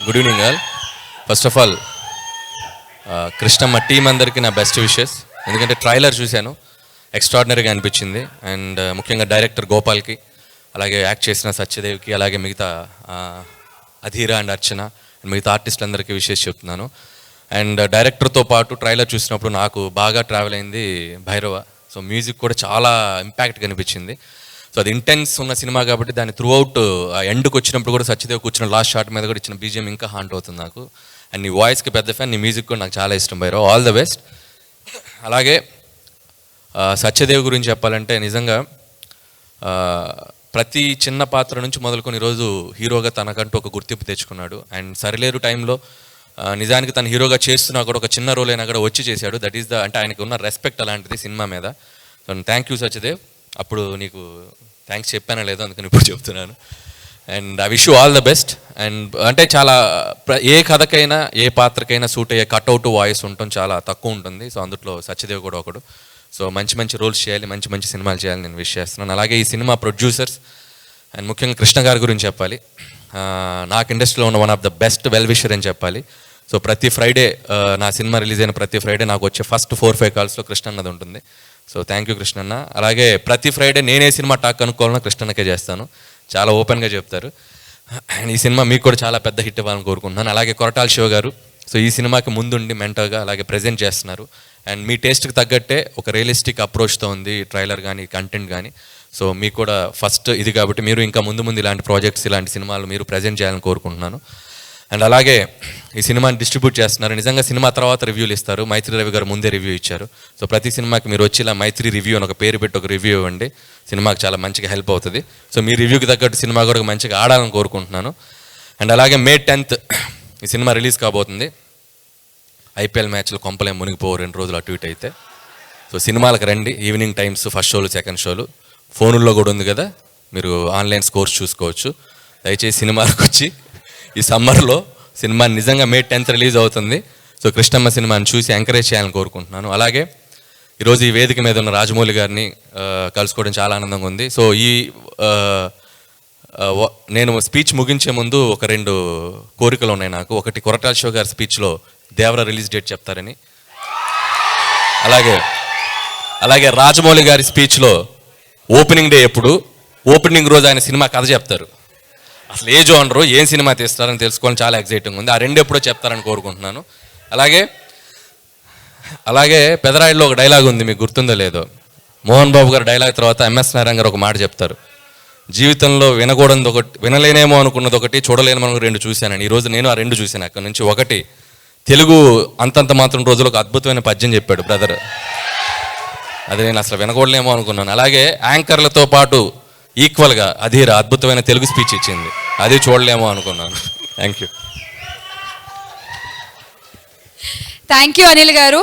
Good evening all. First of all Krishnamma team అందరికీ నా best wishes. ఎందుకంటే ట్రైలర్ చూశాను, ఎక్స్ట్రాడినరీగా అనిపించింది. అండ్ ముఖ్యంగా డైరెక్టర్ గోపాల్కి, అలాగే యాక్ట్ చేసిన సత్యదేవ్కి, అలాగే మిగతా అధీరా అండ్ అర్చన, మిగతా ఆర్టిస్టులందరికీ విషెస్ చెప్తున్నాను. అండ్ డైరెక్టర్తో పాటు ట్రైలర్ చూసినప్పుడు నాకు బాగా ట్రావెల్ అయింది భైరవ. సో మ్యూజిక్ కూడా చాలా ఇంపాక్ట్గా అనిపించింది. సో అది ఇంటెన్స్ ఉన్న సినిమా కాబట్టి దాన్ని త్రూ అవుట్ ఎండ్కి వచ్చినప్పుడు కూడా సత్యదేవ్ కూర్చున్న లాస్ట్ షాట్ మీద కూడా ఇచ్చిన బీజిఎం ఇంకా హాంట్ అవుతుంది నాకు. అండ్ నీ వాయిస్కి పెద్ద ఫ్యాన్, నీ మ్యూజిక్ కూడా నాకు చాలా ఇష్టం భైరవ్. All the best. అలాగే సత్యదేవ్ గురించి చెప్పాలంటే నిజంగా ప్రతి చిన్న పాత్ర నుంచి మొదలుకొని ఈరోజు హీరోగా తనకంటూ ఒక గుర్తింపు తెచ్చుకున్నాడు. అండ్ సరిలేరు టైంలో నిజానికి తను హీరోగా చేస్తున్నా కూడా ఒక చిన్న రోల్ అయినా కూడా వచ్చి చేశాడు. దట్ ఈస్ అంటే ఆయనకు ఉన్న రెస్పెక్ట్ అలాంటిది సినిమా మీద. So thank you Satyadev. అప్పుడు నీకు థ్యాంక్స్ చెప్పానో లేదో అందుకని ఇప్పుడు చెప్తున్నాను. And I wish you all the best. And అంటే చాలా ఏ కథకైనా ఏ పాత్రకైనా సూట్ అయ్యే కట్అవుట్ వాయిస్ ఉండటం చాలా తక్కువ ఉంటుంది. సో అందులో సత్యదేవ్ కూడా ఒకడు. సో మంచి మంచి రోల్స్ చేయాలి, మంచి మంచి సినిమాలు చేయాలని నేను విష్ చేస్తున్నాను. అలాగే ఈ సినిమా ప్రొడ్యూసర్స్ అండ్ ముఖ్యంగా కృష్ణ గారి గురించి చెప్పాలి. నాకు ఇండస్ట్రీలో ఉన్న one of the best well wisher అని చెప్పాలి. సో ప్రతి ఫ్రైడే నా సినిమా రిలీజ్ అయిన ప్రతి ఫ్రైడే నాకు వచ్చే ఫస్ట్ 4-5 కాల్స్లో కృష్ణ అన్నది ఉంటుంది. సో థ్యాంక్ యూ కృష్ణన్న. అలాగే ప్రతి ఫ్రైడే నేనే సినిమా టాక్ అనుకోవాలన్నా కృష్ణన్నకే చేస్తాను, చాలా ఓపెన్గా చెప్తారు. అండ్ ఈ సినిమా మీకు కూడా చాలా పెద్ద హిట్ ఇవ్వాలని కోరుకుంటున్నాను. అలాగే కొరటాల శివ గారు, సో ఈ సినిమాకి ముందుండి మెంటర్గా అలాగే ప్రజెంట్ చేస్తున్నారు. అండ్ మీ టేస్ట్కి తగ్గట్టే ఒక రియలిస్టిక్ అప్రోచ్తో ఉంది ట్రైలర్ కానీ కంటెంట్ కానీ. సో మీకు కూడా ఫస్ట్ ఇది కాబట్టి మీరు ఇంకా ముందు ముందు ఇలాంటి ప్రాజెక్ట్స్, ఇలాంటి సినిమాలు మీరు ప్రజెంట్ చేయాలని కోరుకుంటున్నాను. అండ్ అలాగే ఈ సినిమాని డిస్ట్రిబ్యూట్ చేస్తున్నారు. నిజంగా సినిమా తర్వాత రివ్యూలు ఇస్తారు. మైత్రి రవి గారు ముందే రివ్యూ ఇచ్చారు. సో ప్రతి సినిమాకి మీరు వచ్చి ఇలా మైత్రి రివ్యూ అని ఒక పేరు పెట్టి ఒక రివ్యూ ఇవ్వండి, సినిమాకి చాలా మంచిగా హెల్ప్ అవుతుంది. సో మీ రివ్యూకి తగ్గట్టు సినిమా కూడా మంచిగా ఆడాలని కోరుకుంటున్నాను. అండ్ అలాగే May 10th ఈ సినిమా రిలీజ్ కాబోతుంది. ఐపీఎల్ మ్యాచ్లు కొంపలేం మునిగిపోవు 2 రోజులు అటు ఇటు అయితే. సో సినిమాలకు రండి, ఈవినింగ్ టైమ్స్, ఫస్ట్ షోలు, సెకండ్ షోలు, ఫోనుల్లో కూడా ఉంది కదా, మీరు ఆన్లైన్ స్కోర్స్ చూసుకోవచ్చు. దయచేసి సినిమాలకు వచ్చి ఈ సమ్మర్లో సినిమా నిజంగా May 10th రిలీజ్ అవుతుంది. సో కృష్ణమ్మ సినిమాని చూసి ఎంకరేజ్ చేయాలని కోరుకుంటున్నాను. అలాగే ఈరోజు ఈ వేదిక మీద ఉన్న రాజమౌళి గారిని కలుసుకోవడం చాలా ఆనందంగా ఉంది. సో నేను స్పీచ్ ముగించే ముందు ఒక 2 కోరికలు ఉన్నాయి నాకు. ఒకటి, కొరటాల శివ గారి స్పీచ్లో దేవర రిలీజ్ డేట్ చెప్తారని. అలాగే రాజమౌళి గారి స్పీచ్లో ఓపెనింగ్ డే ఎప్పుడు, ఓపెనింగ్ రోజు ఆయన సినిమా కథ చెప్తారు. అసలు ఏ జోనరు, ఏం సినిమా తీస్తారని తెలుసుకోవాలని చాలా ఎక్సైటింగ్ ఉంది. ఆ 2 ఎప్పుడో చెప్తారని కోరుకుంటున్నాను. అలాగే పెదరాయిలో ఒక డైలాగ్ ఉంది, మీకు గుర్తుందో లేదో. మోహన్ బాబు గారు డైలాగ్ తర్వాత ఎంఎస్ నారాయణ గారు ఒక మాట చెప్తారు, జీవితంలో వినకూడదు ఒకటి, వినలేనేమో అనుకున్నది ఒకటి, చూడలేనేమో 2 చూశానని. ఈరోజు నేను ఆ 2 చూశాను. అక్కడి నుంచి ఒకటి, తెలుగు అంతంత మాత్రం రోజులు ఒక అద్భుతమైన పద్యం చెప్పాడు బ్రదర్, అది నేను అసలు వినకూడలేమో అనుకున్నాను. అలాగే యాంకర్లతో పాటు ఈక్వల్గా అధీరా అద్భుతమైన తెలుగు స్పీచ్ ఇచ్చింది, అది చూడలేమో అనుకున్నాను. థ్యాంక్ యూ అనిల్ గారు.